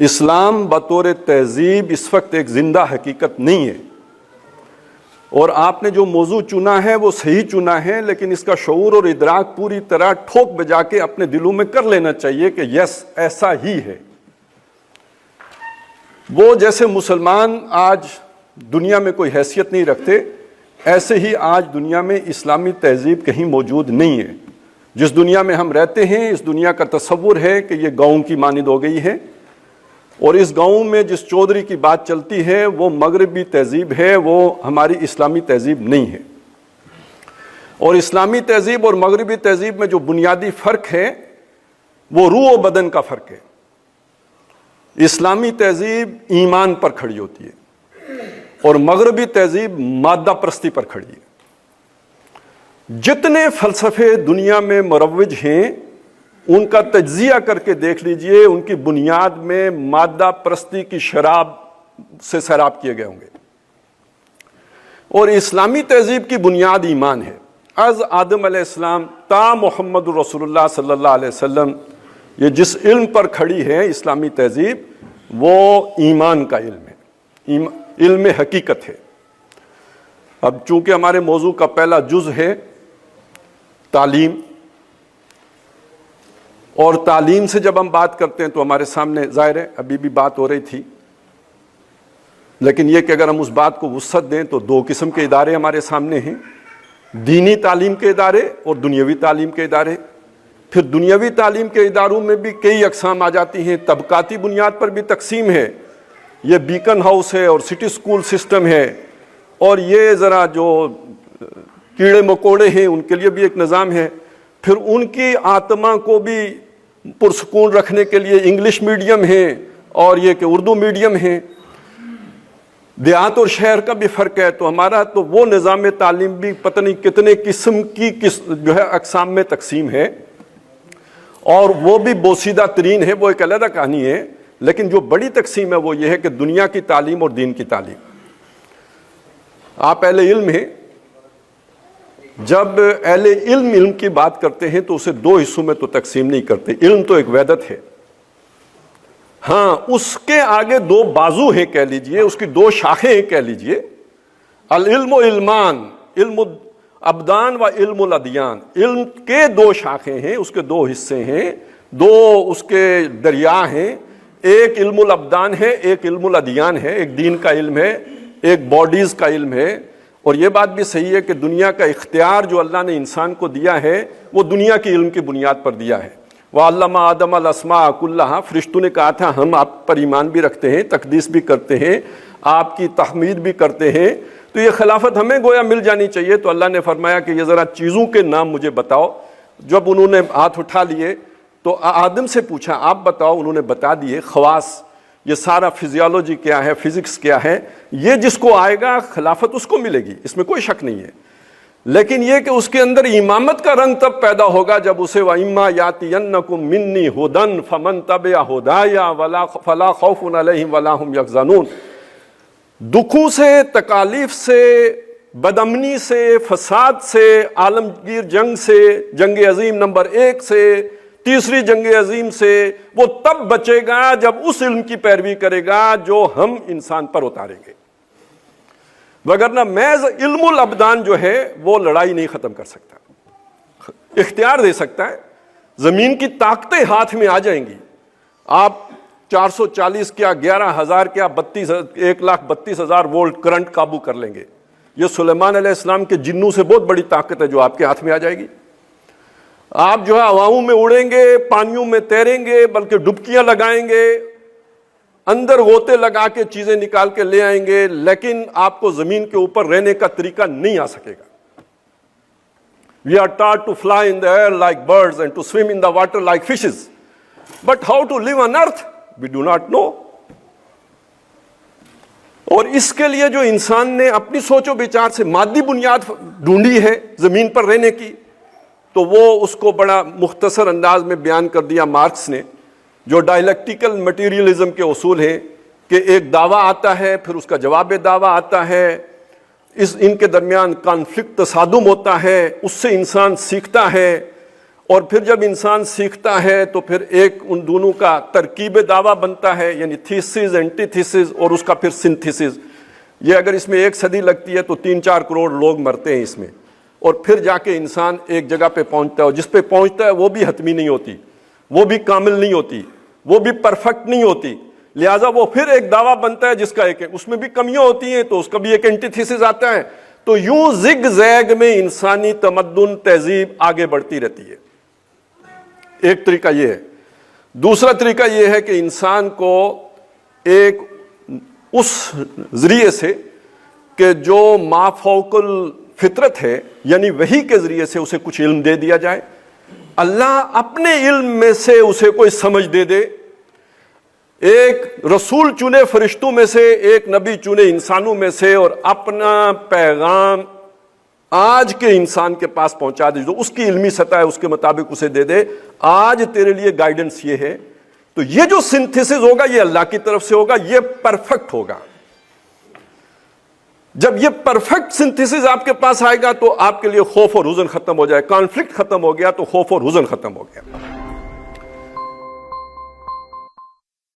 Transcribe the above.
اسلام بطور تہذیب اس وقت ایک زندہ حقیقت نہیں ہے، اور آپ نے جو موضوع چنا ہے وہ صحیح چنا ہے، لیکن اس کا شعور اور ادراک پوری طرح ٹھوک بجا کے اپنے دلوں میں کر لینا چاہیے کہ یس ایسا ہی ہے۔ وہ جیسے مسلمان آج دنیا میں کوئی حیثیت نہیں رکھتے، ایسے ہی آج دنیا میں اسلامی تہذیب کہیں موجود نہیں ہے۔ جس دنیا میں ہم رہتے ہیں اس دنیا کا تصور ہے کہ یہ گاؤں کی مانند ہو گئی ہے، اور اس گاؤں میں جس چودھری کی بات چلتی ہے وہ مغربی تہذیب ہے، وہ ہماری اسلامی تہذیب نہیں ہے۔ اور اسلامی تہذیب اور مغربی تہذیب میں جو بنیادی فرق ہے وہ روح و بدن کا فرق ہے۔ اسلامی تہذیب ایمان پر کھڑی ہوتی ہے اور مغربی تہذیب مادہ پرستی پر کھڑی ہے۔ جتنے فلسفے دنیا میں مروج ہیں ان کا تجزیہ کر کے دیکھ لیجئے، ان کی بنیاد میں مادہ پرستی کی شراب سے سیراب کیے گئے ہوں گے، اور اسلامی تہذیب کی بنیاد ایمان ہے۔ از آدم علیہ السلام تا محمد رسول اللہ صلی اللہ علیہ وسلم، یہ جس علم پر کھڑی ہے اسلامی تہذیب وہ ایمان کا علم ہے، علم حقیقت ہے۔ اب چونکہ ہمارے موضوع کا پہلا جز ہے تعلیم، اور تعلیم سے جب ہم بات کرتے ہیں تو ہمارے سامنے ظاہر ہے ابھی بھی بات ہو رہی تھی، لیکن یہ کہ اگر ہم اس بات کو وسعت دیں تو دو قسم کے ادارے ہمارے سامنے ہیں، دینی تعلیم کے ادارے اور دنیاوی تعلیم کے ادارے۔ پھر دنیاوی تعلیم کے اداروں میں بھی کئی اقسام آ جاتی ہیں، طبقاتی بنیاد پر بھی تقسیم ہے، یہ بیکن ہاؤس ہے اور سٹی سکول سسٹم ہے، اور یہ ذرا جو کیڑے مکوڑے ہیں ان کے لیے بھی ایک نظام ہے۔ پھر ان کی آتما کو بھی پرسکون رکھنے کے لیے انگلش میڈیم ہے اور یہ کہ اردو میڈیم ہے۔ دیہات اور شہر کا بھی فرق ہے، تو ہمارا تو وہ نظام تعلیم بھی پتہ نہیں کتنے قسم کی جو ہے اقسام میں تقسیم ہے، اور وہ بھی بوسیدہ ترین ہے، وہ ایک علیحدہ کہانی ہے۔ لیکن جو بڑی تقسیم ہے وہ یہ ہے کہ دنیا کی تعلیم اور دین کی تعلیم۔ آپ اہل علم ہیں، جب اہل علم کی بات کرتے ہیں تو اسے دو حصوں میں تو تقسیم نہیں کرتے، علم تو ایک وحدت ہے، ہاں اس کے آگے دو بازو ہیں کہہ لیجئے، اس کی دو شاخیں ہیں کہہ لیجئے، العلم و علمان، علم ابدان و علم الادیان۔ علم کے دو شاخیں ہیں، اس کے دو حصے ہیں، دو اس کے دریا ہیں، ایک علم الابدان ہے، ایک علم الادیان ہے، ایک دین کا علم ہے، ایک باڈیز کا علم ہے۔ اور یہ بات بھی صحیح ہے کہ دنیا کا اختیار جو اللہ نے انسان کو دیا ہے وہ دنیا کی علم کی بنیاد پر دیا ہے۔ وَعَلَّمَ آدَمَ الْأَسْمَاءَ كُلَّهَا، فرشتوں نے کہا تھا ہم آپ پر ایمان بھی رکھتے ہیں، تقدیس بھی کرتے ہیں، آپ کی تحمید بھی کرتے ہیں، تو یہ خلافت ہمیں گویا مل جانی چاہیے۔ تو اللہ نے فرمایا کہ یہ ذرا چیزوں کے نام مجھے بتاؤ۔ جب انہوں نے ہاتھ اٹھا لیے تو آدم سے پوچھا آپ بتاؤ، انہوں نے بتا دیے خواص، یہ سارا فزیالوجی کیا ہے، فزکس کیا ہے، یہ جس کو آئے گا خلافت اس کو ملے گی، اس میں کوئی شک نہیں ہے۔ لیکن یہ کہ اس کے اندر امامت کا رنگ تب پیدا ہوگا جب اسے وَإِمَّا يَأْتِيَنَّكُم مِّنِّي هُدًى فَمَن تَبِعَ هُدَايَ فَلَا خَوْفٌ عَلَيْهِمْ وَلَا هُمْ يَحْزَنُونَ۔ دکھوں سے، تکالیف سے، بدامنی سے، فساد سے، عالمگیر جنگ سے، جنگ عظیم نمبر 1 سے، تیسری جنگ عظیم سے وہ تب بچے گا جب اس علم کی پیروی کرے گا جو ہم انسان پر اتاریں گے، وگرنہ محض علم الابدان جو ہے وہ لڑائی نہیں ختم کر سکتا، اختیار دے سکتا ہے، زمین کی طاقتیں ہاتھ میں آ جائیں گی، آپ 440 کیا 11,000 کیا 1,32,000 وولٹ کرنٹ قابو کر لیں گے۔ یہ سلیمان علیہ السلام کے جنوں سے بہت بڑی طاقت ہے جو آپ کے ہاتھ میں آ جائے گی۔ آپ جو ہے ہواؤں میں اڑیں گے، پانیوں میں تیریں گے، بلکہ ڈبکیاں لگائیں گے، اندر غوطے لگا کے چیزیں نکال کے لے آئیں گے، لیکن آپ کو زمین کے اوپر رہنے کا طریقہ نہیں آ سکے گا۔ We are taught to fly in the air like birds and to swim in the water like fishes. But how to live on earth? We do not know. اور اس کے لیے جو انسان نے اپنی سوچ و بچار سے مادی بنیاد ڈھونڈی ہے زمین پر رہنے کی، تو وہ اس کو بڑا مختصر انداز میں بیان کر دیا مارکس نے، جو ڈائلیکٹیکل مٹیریلزم کے اصول ہیں کہ ایک دعویٰ آتا ہے، پھر اس کا جواب دعویٰ آتا ہے، ان کے درمیان کانفلکٹ تصادم ہوتا ہے، اس سے انسان سیکھتا ہے، اور پھر جب انسان سیکھتا ہے تو پھر ایک ان دونوں کا ترکیب دعویٰ بنتا ہے، یعنی تھیسس، اینٹی تھیسس، اور اس کا پھر سنتھیسس. یہ اگر اس میں 1 صدی لگتی ہے تو 3-4 کروڑ لوگ مرتے ہیں اس میں، اور پھر جا کے انسان ایک جگہ پہ پہنچتا ہے، اور جس پہ پہنچتا ہے وہ بھی حتمی نہیں ہوتی، وہ بھی کامل نہیں ہوتی، وہ بھی پرفیکٹ نہیں ہوتی. لہٰذا وہ پھر ایک دعویٰ بنتا ہے جس کا اس میں بھی کمیاں ہوتی ہیں، تو اس کا بھی ایک اینٹی تھیسس آتا ہے. تو یوں زگ زیگ میں انسانی تمدن، تہذیب آگے بڑھتی رہتی ہے. ایک طریقہ یہ ہے. دوسرا طریقہ یہ ہے کہ انسان کو ایک اس ذریعے سے کہ جو ما فوق الفطرت ہے، یعنی وحی کے ذریعے سے اسے کچھ علم دے دیا جائے، اللہ اپنے علم میں سے اسے کوئی سمجھ دے دے. ایک رسول چنے فرشتوں میں سے، ایک نبی چنے انسانوں میں سے، اور اپنا پیغام آج کے انسان کے پاس پہنچا دے. جو اس کی علمی سطح ہے اس کے مطابق اسے دے دے، آج تیرے لیے گائیڈنس یہ ہے. تو یہ جو سنتھیسس ہوگا یہ اللہ کی طرف سے ہوگا، یہ پرفیکٹ ہوگا. جب یہ پرفیکٹ سنتھیسس آپ کے پاس آئے گا تو آپ کے لیے خوف اور حزن ختم ہو جائے. کانفلکٹ ختم ہو گیا تو خوف اور حزن ختم ہو گیا.